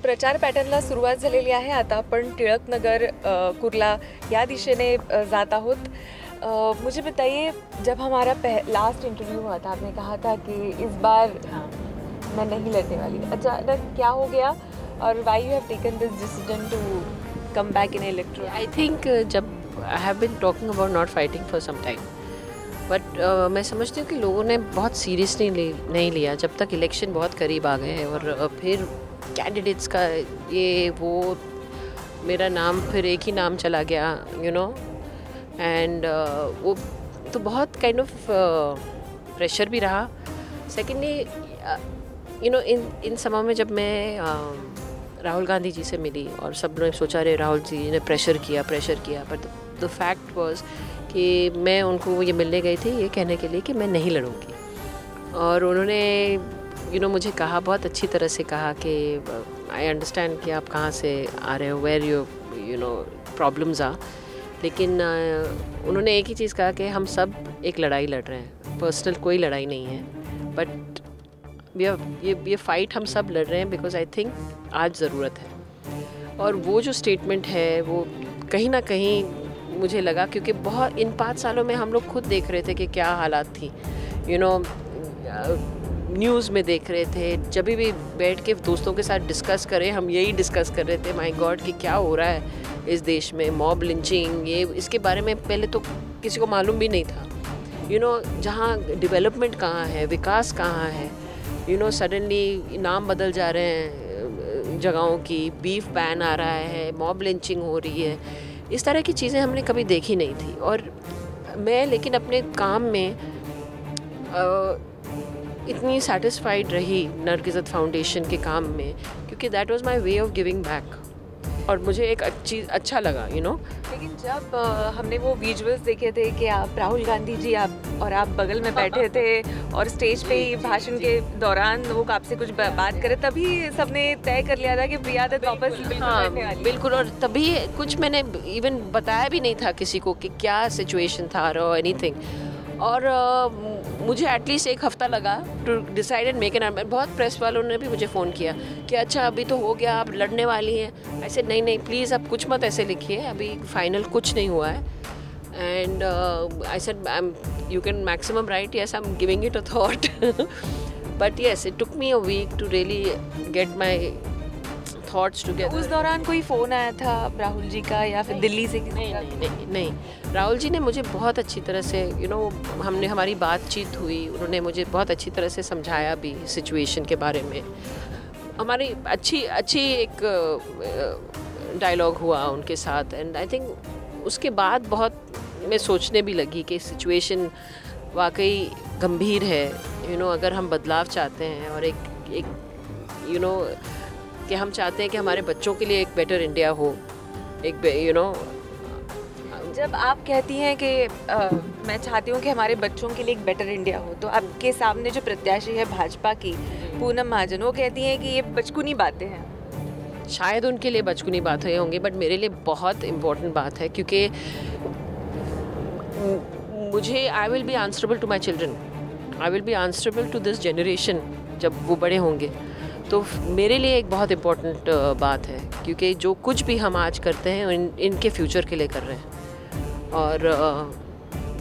प्रचार पॅटर्नला सुरुवात झालेली आहे. आता आपण टिळक नगर कुर्ला या दिशेने जात आहोत. मुझे बताइए, जब हमारा लास्ट इंटरव्यू हुआ था आपने कहा था कि इस बार मैं नहीं लड़ने वाली. अचानक क्या हो गया और why you have taken this decision to come back in electro? I think जब I have been talking about not fighting for some time, but मैं समझती हूँ कि लोगों ने बहुत सीरियसली नहीं लिया जब तक इलेक्शन बहुत करीब आ गए हैं. और फिर कैंडिडेट्स का ये वो मेरा नाम फिर एक ही नाम चला गया, यू नो, एंड वो तो बहुत काइंड ऑफ प्रेशर भी रहा. सेकेंडली यू नो इन समय में जब मैं राहुल गांधी जी से मिली और सब ने सोचा रहे राहुल जी ने प्रेशर किया, बट द फैक्ट वाज कि मैं उनको ये मिलने गई थी ये कहने के लिए कि मैं नहीं लड़ूंगी. और उन्होंने मुझे कहा, बहुत अच्छी तरह से कहा कि आई अंडरस्टैंड कि आप कहाँ से आ रहे हो, वेयर यू नो प्रॉब्लम्स आ. लेकिन उन्होंने एक ही चीज़ कहा कि हम सब एक लड़ाई लड़ रहे हैं, पर्सनल कोई लड़ाई नहीं है, बट ये फाइट हम सब लड़ रहे हैं बिकॉज आई थिंक आज ज़रूरत है. और वो जो स्टेटमेंट है वो कहीं ना कहीं मुझे लगा, क्योंकि बहुत इन 5 सालों में हम लोग खुद देख रहे थे कि क्या हालात थी, न्यूज़ में देख रहे थे. जब भी बैठ के दोस्तों के साथ डिस्कस करें, हम यही डिस्कस कर रहे थे, माय गॉड कि क्या हो रहा है इस देश में, मॉब लिंचिंग, ये इसके बारे में पहले तो किसी को मालूम भी नहीं था. जहाँ डेवलपमेंट कहाँ है, विकास कहाँ है, सडनली नाम बदल जा रहे हैं जगहों की, बीफ बैन आ रहा है, मॉब लिंचिंग हो रही है. इस तरह की चीज़ें हमने कभी देखी नहीं थी. और मैं लेकिन अपने काम में इतनी सेटिस्फाइड रही नरगिज़त फाउंडेशन के काम में, क्योंकि that was my way of giving back, और मुझे एक अच्छा लगा. लेकिन जब हमने वो विजुअल्स देखे थे कि आप राहुल गांधी जी आप बगल में बैठे थे और स्टेज पे ही भाषण के दौरान वो आपसे कुछ बात करे, तभी सबने तय कर लिया था कि प्रिया दत्त वापस बैठने वाली. बिल्कुल. और तभी कुछ मैंने इवन बताया भी नहीं था किसी को कि क्या सिचुएशन था और एनीथिंग. और मुझे एटलीस्ट 1 हफ्ता लगा to decide and make an. बहुत प्रेस वालों ने भी मुझे फ़ोन किया कि अच्छा अभी तो हो गया, आप लड़ने वाली हैं. ऐसे नहीं प्लीज़ आप कुछ मत ऐसे लिखिए, अभी फाइनल कुछ नहीं हुआ है. And I said you can maximum right, yes I am giving it a thought, but yes it took me a week to really get my thoughts together. उस दौरान कोई फ़ोन आया था राहुल जी का या फिर दिल्ली से? नहीं. राहुल जी ने मुझे बहुत अच्छी तरह से हमारी बातचीत हुई. उन्होंने मुझे बहुत अच्छी तरह से समझाया भी सिचुएशन के बारे में. हमारी अच्छी एक डायलॉग हुआ उनके साथ. एंड आई थिंक उसके बाद बहुत मैं सोचने भी लगी कि सिचुएशन वाकई गंभीर है. अगर हम बदलाव चाहते हैं और एक कि हम चाहते हैं कि हमारे बच्चों के लिए एक बेटर इंडिया हो, जब आप कहती हैं कि मैं चाहती हूँ कि हमारे बच्चों के लिए एक बेटर इंडिया हो, तो आपके सामने जो प्रत्याशी है भाजपा की पूनम महाजन, वो कहती हैं कि ये बचकुनी बातें हैं. शायद उनके लिए बचकुनी बातें होंगी, बट मेरे लिए बहुत इम्पोर्टेंट बात है, क्योंकि मुझे I will be answerable to my children, I will be answerable to this generation जब वो बड़े होंगे. तो मेरे लिए एक बहुत इम्पोर्टेंट बात है, क्योंकि जो कुछ भी हम आज करते हैं इनके फ्यूचर के लिए कर रहे हैं. और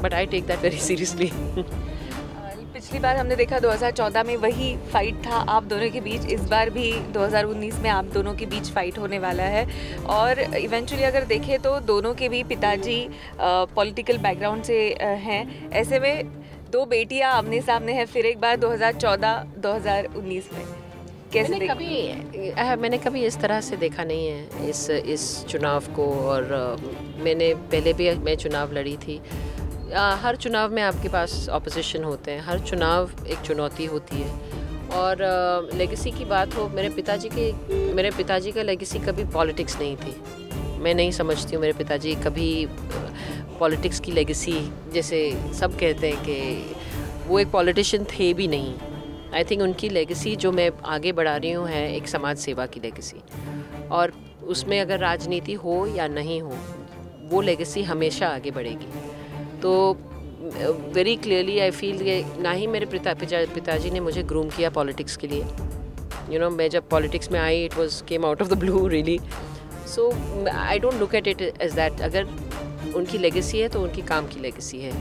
but I take that very seriously. पिछली बार हमने देखा 2014 में वही फाइट था आप दोनों के बीच, इस बार भी 2019 में आप दोनों के बीच फाइट होने वाला है. और इवेंचुअली अगर देखें तो दोनों के भी पिताजी पॉलिटिकल बैकग्राउंड से हैं. ऐसे में 2 बेटियां आमने सामने हैं फिर एक बार 2014-2019 में. मैंने कभी इस तरह से देखा नहीं है इस चुनाव को. और मैंने पहले भी मैं चुनाव लड़ी थी. हर चुनाव में आपके पास ऑपोजिशन होते हैं, हर चुनाव एक चुनौती होती है. और लेगेसी की बात हो, मेरे पिताजी का लेगेसी कभी पॉलिटिक्स नहीं थी. मैं नहीं समझती हूँ मेरे पिताजी कभी पॉलिटिक्स की लेगेसी, जैसे सब कहते हैं कि वो एक पॉलिटिशियन थे भी नहीं. आई थिंक उनकी लेगेसी जो मैं आगे बढ़ा रही हूँ है एक समाज सेवा की लेगेसी. और उसमें अगर राजनीति हो या नहीं हो, वो लेगेसी हमेशा आगे बढ़ेगी. तो वेरी क्लियरली आई फील कि ना ही मेरे पिताजी ने मुझे ग्रूम किया पॉलिटिक्स के लिए, मैं जब पॉलिटिक्स में आई, it was came out of the blue really. So I don't look at it as that. अगर उनकी लेगेसी है तो उनकी काम की लेगेसी है.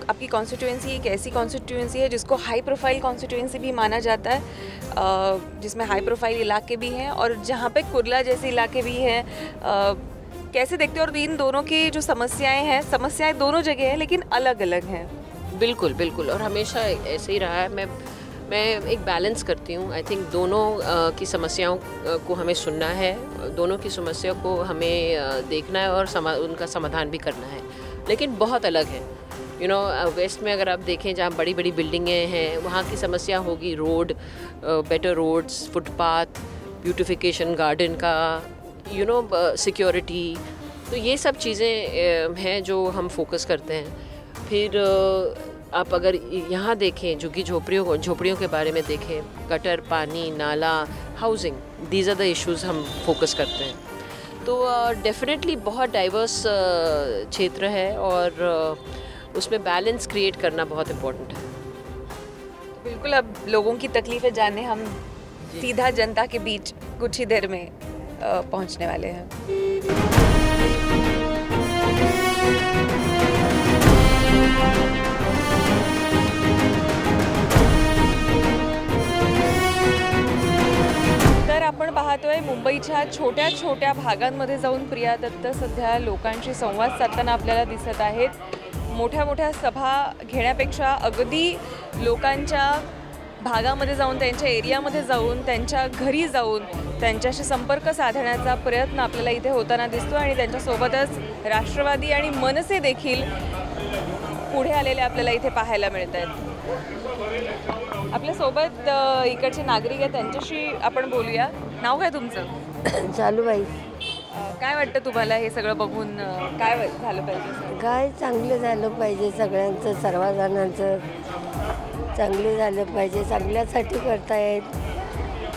आपकी कॉन्स्टिट्यूएंसी एक ऐसी कॉन्स्टिट्यूएंसी है जिसको हाई प्रोफाइल कॉन्स्टिट्यूएंसी भी माना जाता है, जिसमें हाई प्रोफाइल इलाके भी हैं और जहाँ पे कुर्ला जैसे इलाके भी हैं. कैसे देखते हो? और इन दोनों की जो समस्याएं दोनों जगह हैं लेकिन अलग अलग हैं. बिल्कुल बिल्कुल, और हमेशा ऐसे ही रहा है. मैं एक बैलेंस करती हूँ. आई थिंक दोनों की समस्याओं को हमें सुनना है, दोनों की समस्या को हमें देखना है और उनका समाधान भी करना है, लेकिन बहुत अलग है. वेस्ट में अगर आप देखें, जहाँ बड़ी बड़ी बिल्डिंगें हैं, वहाँ की समस्या होगी road, better roads, footpath, beautification garden का, सिक्योरिटी. तो ये सब चीज़ें हैं जो हम फोकस करते हैं. फिर आप अगर यहाँ देखें, झुग्गी झोपड़ियों के बारे में देखें, गटर, पानी, नाला, housing, these are the issues हम फोकस करते हैं. तो डेफिनेटली बहुत डाइवर्स क्षेत्र है और उसमें बैलेंस क्रिएट करना बहुत इम्पोर्टेंट है. बिल्कुल. अब लोगों की तकलीफ़ें जानने हम सीधा जनता के बीच कुछ ही देर में पहुंचने वाले हैं. तर आपण पाहतोय मुंबईच्या छोट्या छोट्या भागांमध्ये जाऊन प्रिया दत्त सध्या लोकांशी संवाद साधताना आपल्याला दिसत आहेत. मोठ्या मोठ्या सभा घेण्यापेक्षा अगदी लोकांच्या भागामध्ये जाऊन, त्यांच्या एरियामध्ये जाऊन, त्यांच्या घरी जाऊन त्यांच्याशी संपर्क साधण्याचा प्रयत्न आपल्याला इथे होताना दिसतो आणि त्यांच्यासोबतच राष्ट्रवादी आणि मनसे देखील पुढे आलेले आपल्याला इथे पाहायला मिळत आहेत. आपल्यासोबत इकडचे नागरिक आहेत, त्यांच्याशी आपण बोलूया. नाव काय तुमचं? चालूबाई. काय वाटतं तुम्हाला हे सगळं बघून? काय झालं पाहिजे? काय चांगलं झालं पाहिजे, सगळ्यांचं, सर्वजणांचं चांगलं झालं पाहिजे. चांगल्यासाठी करतायत.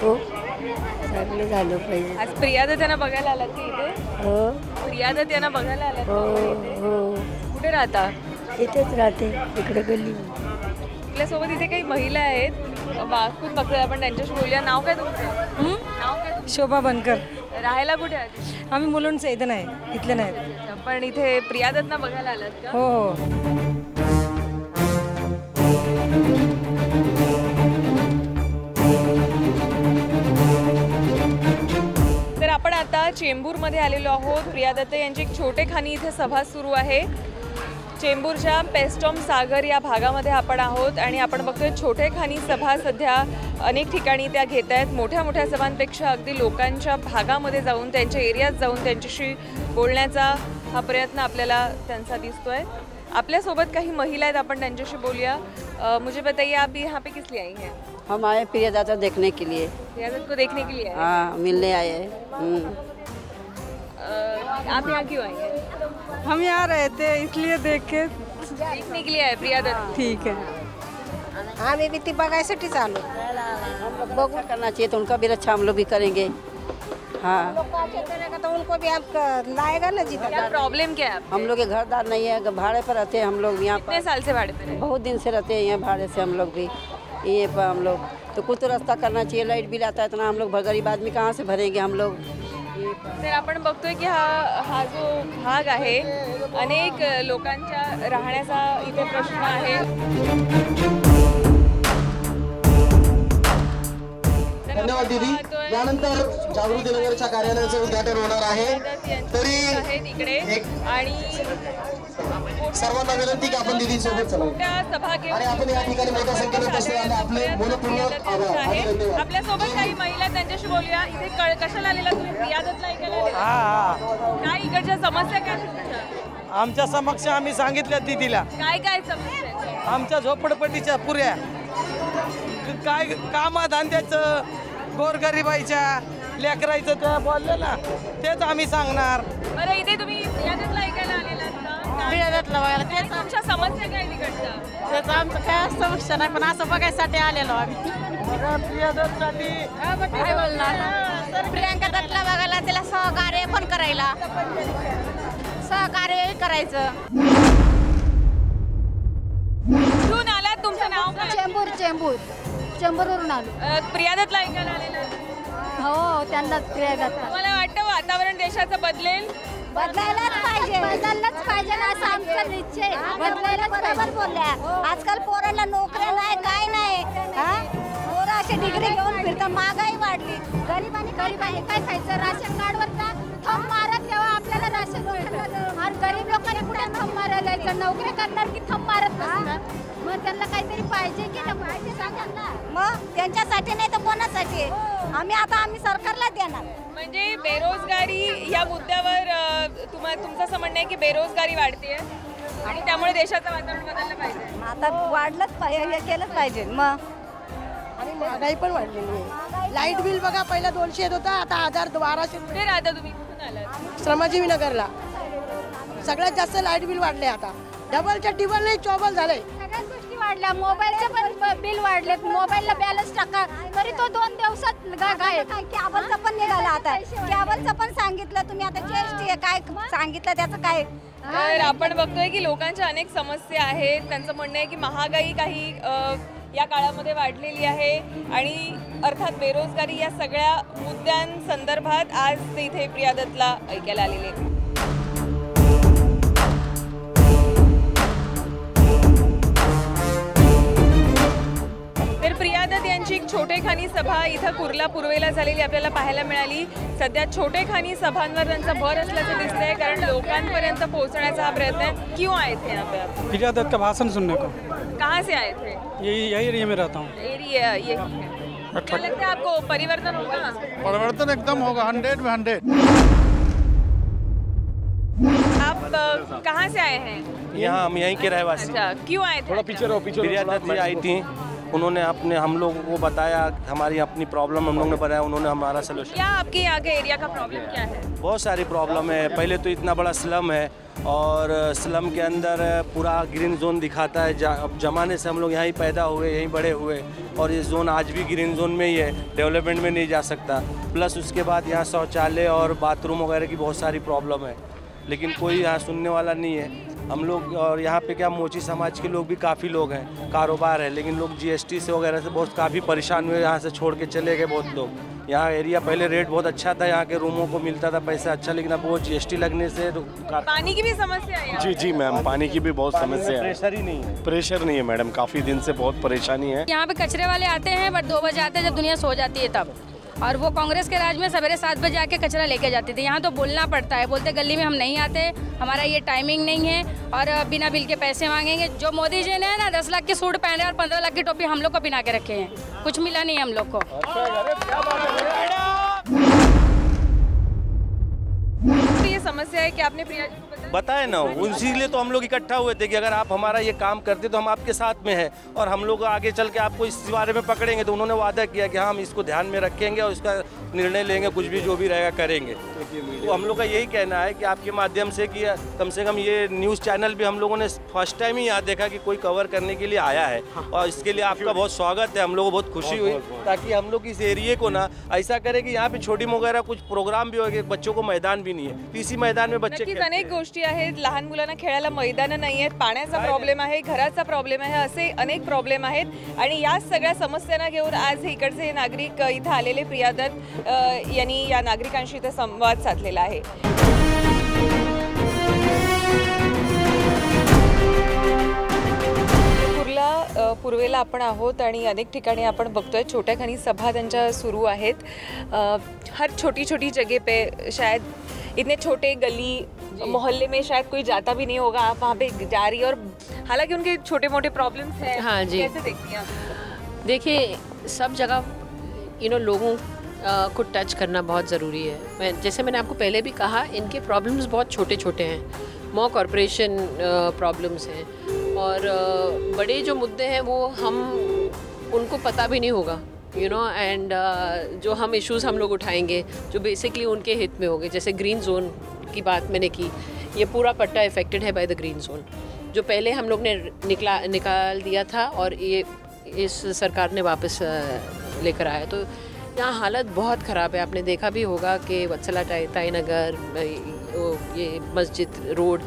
हो, चांगलं झालं पाहिजे. आज प्रिया दत्त यांना बघायला आलात की इथे? हो. प्रिया दत्त यांना बघायला आलात? हो हो. कुठे राहता? इथेच राहते, इकडे गल्ली. आपल्यासोबत इथे काही महिला आहेत, वाकून बघतोय आपण, त्यांच्याशी बोलूया. नाव काय तुमचं? नाव काय? शोभा बनकर. राहायला कुठे आहात? आम्ही मुलुंडचे इथं नाही, इथले नाहीत. पण इथे प्रिया दत्तना बघायला आलात का? हो हो. तर आपण आता चेंबूरमध्ये आलेलो आहोत. प्रिया दत्त यांची एक छोटेखानी इथे सभा सुरू आहे. चेंबूरच्या पेस्टॉम सागर या भागामध्ये आपण आहोत आणि आपण बघतोय छोटेखानी सभा सध्या अनेक ठिकाणी त्या घेत आहेत. मोठ्या मोठ्या सभांपेक्षा अगदी लोकांच्या भागामध्ये जाऊन, त्यांच्या एरियात जाऊन त्यांच्याशी बोलण्याचा हा प्रयत्न आपल्याला त्यांचा दिसतोय. आपल्यासोबत काही महिला आहेत, आपण त्यांच्याशी बोलूया. मुझे बताइए, आप यहाँ पे किस लिए आई हैं? हम आए प्रिया दत्त देखने के लिए. प्रिया दत्त को देखने के लिए आए? हाँ, मिलने आए हैं. आप यहाँ क्यों आई हैं? हम यहाँ रहते इसलिए देखने के लिए आए प्रिया दत्त. ठीक है. आम्ही बी ती बघायसाठीच आलो. बगुल करना चाहिए तो उनका भी रक्षा हम लोग भी करेंगे. हाँ, तो उनको भी आप लाएगा ना जी. क्या प्रॉब्लम क्या है? हम लोग के घरदार नहीं है, भाड़े पर रहते हैं हम लोग यहाँ कितने पर. साल से भाड़े पे? बहुत दिन से रहते हैं यहाँ भाड़े से हम लोग भी. ये पर हम लोग तो कुछ तो रास्ता करना चाहिए. लाइट बिल आता है इतना, हम लोग गरीब आदमी कहाँ से भरेंगे हम लोग. तर आपण बघतोय की हा जो भाग आहे, अनेक लोकांच्या राहण्याचा इथे प्रश्न आहे. धन्यवाद दीदी. यानंतर जागृती नगरच्या कार्यालयाचं उद्घाटन होणार आहे. तरी इकडे आणि सर्वांना विनंती की आपण दीदी सोबत चला सभा घेऊन आणि आपण या ठिकाणी मोठ्या संख्येने बसले आणि आपले मनपूर्वक आभार. आपल्यासोबत काही महिला त्यांच्याशी बोलूया. इथे कशाला आलेला तुम्ही? प्रिया दत्तला ऐकायला आलेला? काय इकडच्या समस्या काय तुमच्या? आमच्या समक्ष आम्ही सांगितल्या दीदीला. काय काय समस्या? आमच्या झोपडपट्टीच्या पुऱ्या काय कामाधंद्याचं, गोरगरिबाईच्या लेकरायचं त्या बोलले ना, तेच आम्ही सांगणार. बरं, इथे तुम्ही प्रिया दत्तला ऐकायला आलेला का? प्रिया दत्तला बघायला. तुमच्या समस्या काय तिकडच्या? त्याचं आमचं काय समस्या नाही, पण असं बघायसाठी आलेलो आम्ही. काय बोलणार प्रियांका दत्तला बघायला त्याला सहकार्य पण करायला सहकार्य करायचं. कुठून आलात? तुमचं नाव काय? चेंबूरवरून आलो. प्रिया दत्तला ऐकायला आलेलं. हो त्यांनाच प्रिया दत्त. मला वाटतं वातावरण देशाचं बदलेल. बदलायलाच पाहिजे ना असं आमचा निश्चय आहे. बदलायला बरोबर बोलल्या. आजकाल पोरांना नोकऱ्या नाही काय नाही. पोरं अशी डिग्री घेऊन फिरतात. महागाई वाढली. गरीबांनी काय खायचं? राशन कार्डवर थंब मारत तेव्हा आपल्याला राशन आणि गरीब लोकांनी कुठे थंब मारायला यायचं? नोकरी करणार की थंब मारत नसणार? मग त्यांना काहीतरी पाहिजे की नाही पाहिजे सांगा ना. मग त्यांच्यासाठी नाही तर कोणासाठी? आम्ही सरकारला देणार. म्हणजे बेरोजगारी या मुद्द्यावर तुमचं असं म्हणणं आहे की बेरोजगारी वाढतेय आणि त्यामुळे देशाचं वातावरण बदललं पाहिजे. आता वाढलंच पाहिजे, हे केलंच पाहिजे. मग आणि महागाई पण वाढलेली आहे. लाईट बिल बघा पहिला 200 येत होता, आता 1200. कुठे राहता तुम्ही? कुठून आलात? श्रमजीवी नगरला. सगळ्यात जास्त लाईट बिल वाढले आता. डबलच्या टिबल नाही चौबल झालंय. सगळ्याच गोष्टी वाढल्या. मोबाईलचे पण बिल वाढलेत. मोबाईलला बॅलन्स टाका तरी तो 2 दिवसात गायब. कॅबलचं पण निघाला आता. कॅबलचं पण सांगितलं तुम्ही. आता जीएसटी काय सांगितलं त्याचं काय? तर आपण बघतोय की लोकांच्या अनेक समस्या आहेत. त्यांचं म्हणणं आहे की महागाई काही या काळामध्ये वाढलेली आहे आणि अर्थात बेरोजगारी या सगळ्या मुद्द्यांसंदर्भात आज ते इथे प्रिया दत्तला ऐकायला आलेले. तर प्रिया दत्त यांची एक छोटेखानी सभा इथं कुर्ला पूर्वेला झालेली आपल्याला पाहायला मिळाली. सध्या छोटेखानी सभांवर त्यांचा भर असल्याचं दिसतंय कारण लोकांपर्यंत पोहोचण्याचा हा प्रयत्न है. क्यों आए थे यहाँ पे आप? प्रिया दत्त का भाषण सुनने को. कहाँ से आए थे? यही एरिया में रहता हूँ. एरिया ये क्या लगता है आपको परिवर्तन होगा? परिवर्तन एकदम होगा 100 में 100. आप कहाँ से आए हैं? यहाँ हम यहीं के रहवासी. अच्छा, क्यों आए थे? थोड़ा पीछे रहो. प्रिया दत्त जी आई थी. उन्होंने हम लोगों को बताया हमारी अपनी प्रॉब्लम हम लोगों ने बताया. उन्होंने हमारा सोल्यूशन. क्या आपके यहाँ के एरिया का प्रॉब्लम क्या है? बहुत सारी प्रॉब्लम है. पहले तो इतना बड़ा स्लम है और स्लम के अंदर पूरा ग्रीन जोन दिखाता है. जमाने से हम लोग यहाँ ही पैदा हुए, यहीं बड़े हुए और ये जोन आज भी ग्रीन जोन में ही है. डेवलपमेंट में नहीं जा सकता. प्लस उसके बाद यहाँ शौचालय और बाथरूम वगैरह की बहुत सारी प्रॉब्लम है लेकिन कोई यहाँ सुनने वाला नहीं है. हम लोग और यहाँ पे क्या मोची समाज के लोग भी काफ़ी लोग हैं. कारोबार है लेकिन लोग जीएसटी से वगैरह से बहुत काफ़ी परेशान हुए. यहाँ से छोड़ के चले गए बहुत लोग. यहाँ एरिया पहले रेट बहुत अच्छा था. यहाँ के रूमों को मिलता था पैसा अच्छा लेकिन अब वो जीएसटी लगने से पानी की भी समस्या है. जी मैम पानी की भी बहुत समस्या है. प्रेशर ही नहीं है. प्रेशर नहीं है मैडम. काफ़ी दिन से बहुत परेशानी है. यहाँ पे कचरे वाले आते हैं बट 2 बजे आते हैं जब दुनिया सो जाती है तब. और वो कांग्रेस के राज में सवेरे 7 बजे आके कचरा लेके जाते थे. यहाँ तो बोलना पड़ता है. बोलते गली में हम नहीं आते, हमारा ये टाइमिंग नहीं है और बिना बिल के पैसे मांगेंगे. जो मोदी जी ने ना 10 लाख की सूट पहने और 15 लाख की टोपी हम लोग को पहना के रखे हैं. कुछ मिला नहीं हम लोग को. ये समस्या है कि आपने प्रिया जी को बताए ना. इसीलिए तो हम लोग इकट्ठा हुए थे कि अगर आप हमारा ये काम करते तो हम आपके साथ में हैं और हम लोग आगे चल के आपको इस बारे में पकड़ेंगे. तो उन्होंने वादा किया कि हाँ हम इसको ध्यान में रखेंगे और इसका निर्णय लेंगे. कुछ भी जो भी रहेगा करेंगे. तो हम लोग का यही कहना है कि आपके माध्यम से कि कम से कम ये न्यूज़ चैनल भी हम लोगों ने फर्स्ट टाइम ही यहाँ देखा कि कोई कवर करने के लिए आया है और इसके लिए आपका बहुत स्वागत है. हम लोग को बहुत खुशी हुई ताकि हम लोग इस एरिए को ना ऐसा करें कि यहाँ पे छोटी वगैरह कुछ प्रोग्राम भी हो गए. बच्चों को मैदान भी नहीं है. इसी मैदान में बच्चे अनेक गोष्टी आहेत. लहान मुलांना खेळायला मैदानं नाही आहेत. पाण्याचा प्रॉब्लेम आहे, घराचा प्रॉब्लेम आहे, असे अनेक प्रॉब्लेम आहेत आणि या सगळ्या समस्यांना घेऊन आज इकडचे नागरिक इथं आलेले प्रिया दत्त यांनी या नागरिकांशी इथं संवाद साधलेला आहे. कुर्ला पूर्वेला आपण आहोत आणि अनेक ठिकाणी आपण बघतोय छोट्याखानी सभा त्यांच्या सुरू आहेत. हर छोटी छोटी जगह पे शायद इतने छोटे गली मोहल्ले में शायद कोई जाता भी नहीं होगा. आप वहाँ पे जा रही है और हालांकि उनके छोटे मोटे प्रॉब्लम्स हैं. हाँ जी. कैसे देखती हैं आप? देखिए सब जगह लोगों को टच करना बहुत ज़रूरी है. जैसे मैंने आपको पहले भी कहा इनके प्रॉब्लम्स बहुत छोटे छोटे हैं. मॉ कॉरपोरेशन प्रॉब्लम्स हैं और बड़े जो मुद्दे हैं वो हम उनको पता भी नहीं होगा एंड जो हम इश्यूज़ हम लोग उठाएंगे जो बेसिकली उनके हित में होंगे. जैसे ग्रीन जोन की बात मैंने की. ये पूरा पट्टा इफेक्टेड है बाय द ग्रीन जोन. जो पहले हम लोग ने निकाल दिया था और ये इस सरकार ने वापस लेकर आया। तो यहाँ हालत बहुत ख़राब है। आपने देखा भी होगा कि वत्सला ताई नगर, ये मस्जिद रोड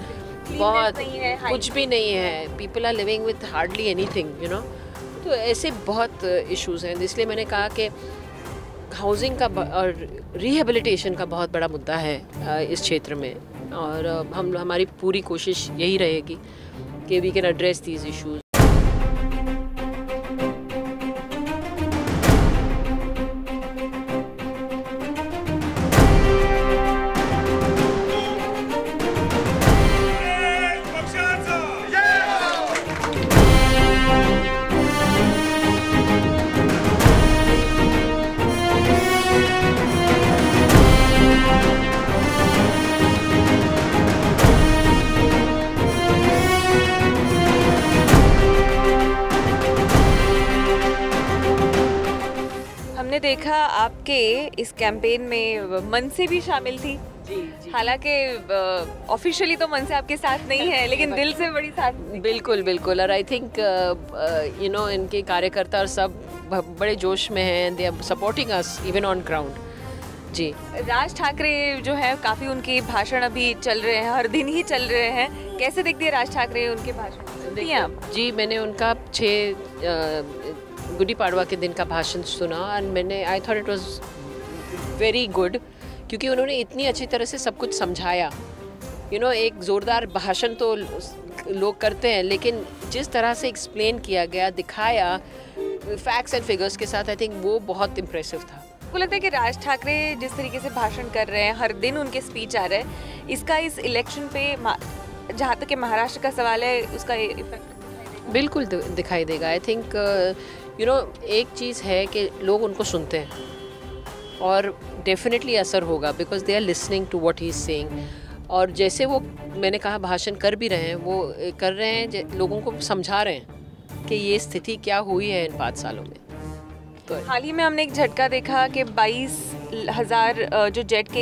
बहुत कुछ भी नहीं है। People are living with hardly anything, you know. तो ऐसे बहुत इश्यूज़ हैं, इसलिए मैंने कहा कि हाउसिंग का और रिहेबिलिटेशन का बहुत बड़ा मुद्दा है इस क्षेत्र में, और हमारी पूरी कोशिश यही रहेगी कि we can address these issues. हमने देखा आपके इस कैंपेन में मनसे भी शामिल थी। हालांकि ऑफिशियली तो मनसे आपके साथ नहीं है, लेकिन दिल से बड़ी साथ। बिल्कुल बिल्कुल। और आई थिंक यू नो इनके कार्यकर्ता और सब बड़े जोश में हैं। They are supporting us even on ground. जी, राज ठाकरे जो है काफ़ी उनके भाषण अभी चल रहे हैं, हर दिन ही चल रहे हैं। कैसे देखती है राज ठाकरे उनके भाषण? देखिए आप। जी, मैंने उनका 6 गुड़ी पाड़वा के दिन का भाषण सुना और मैंने I thought it was very good, क्योंकि उन्होंने इतनी अच्छी तरह से सब कुछ समझाया। यू नो, एक ज़ोरदार भाषण तो लोग करते हैं, लेकिन जिस तरह से एक्सप्लेन किया गया, दिखाया फैक्ट्स एंड फिगर्स के साथ, आई थिंक वो बहुत इम्प्रेसिव था। आपको लगता है कि राज ठाकरे जिस तरीके से भाषण कर रहे हैं, हर दिन उनके स्पीच आ रहे हैं, इसका इस इलेक्शन पे, जहाँ तक कि महाराष्ट्र का सवाल है, उसका इफेक्ट बिल्कुल दिखाई देगा। आई थिंक यू नो एक चीज़ है कि लोग उनको सुनते हैं और डेफिनेटली असर होगा, because they are listening to what he is saying. और जैसे वो, मैंने कहा, भाषण कर भी रहे हैं, वो कर रहे हैं, लोगों को समझा रहे हैं कि ये स्थिति क्या हुई है इन 5 सालों में। तो हाल ही में हमने एक झटका देखा कि 22,000 जो जेट के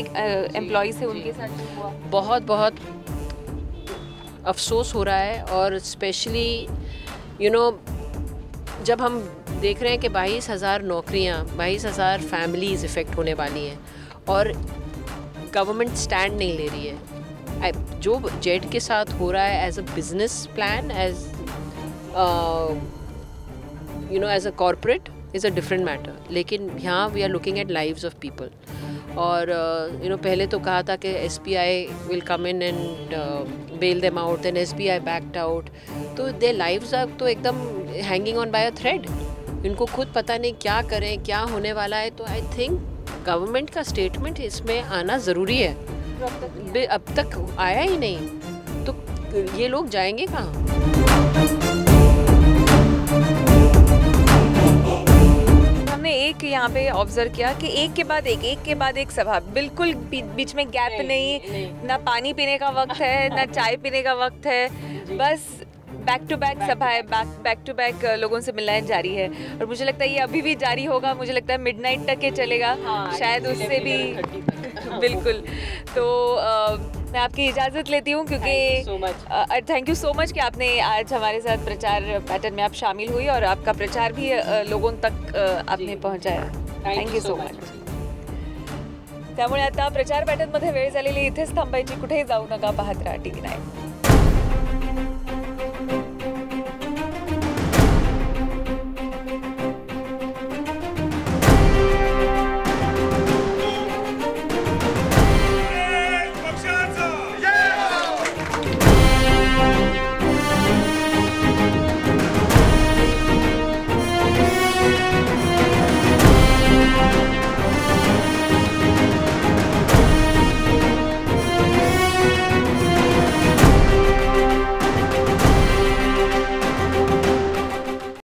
एम्प्लॉयज़ थे उनके साथ हुआ। बहुत बहुत अफसोस हो रहा है, और स्पेशली यू नो जब हम देख रहे हैं कि 22,000 नौकरियां, 22,000 फैमिलीज़ इफ़ेक्ट होने वाली हैं और गवर्नमेंट स्टैंड नहीं ले रही है। जो जेट के साथ हो रहा है as a business plan, as you know as a corporate, is a different matter, लेकिन यहाँ we are looking at lives of people. और यू नो पहले तो कहा था कि SBI will come in and bail them out, then SBI backed out. तो their lives are तो एकदम hanging on by a thread. इनको खुद पता नहीं क्या करें, क्या होने वाला है। तो आई थिंक गवर्नमेंट का स्टेटमेंट इसमें आना ज़रूरी है। अब तक आया ही नहीं, तो ये लोग जाएंगे कहाँ? एक यहाँ पे ऑब्जर्व किया कि एक के बाद एक सभा, बिल्कुल बीच में गैप नहीं, ना पानी पीने का वक्त है, ना चाय पीने का वक्त है, बस बैक टू बैक सभा है, बैक टू बैक लोगों से मिलना जारी है। और मुझे लगता है ये अभी भी जारी होगा, मुझे लगता है मिडनाइट तक ये चलेगा, शायद उससे भी। बिल्कुल। तो मैं आपकी इजाज़त लेती हूँ, क्योंकि थैंक यू सो मच कि आपने आज हमारे साथ प्रचार पैटर्न में आप शामिल हुई और आपका प्रचार भी लोगों तक आपने पहुँचाया। Thank you so much. त्यामुळे आता प्रचार पॅटर्नमध्ये वेळ झालेली, इथेच थांबायची, कुठेही जाऊ नका, पाहत राहा TV9।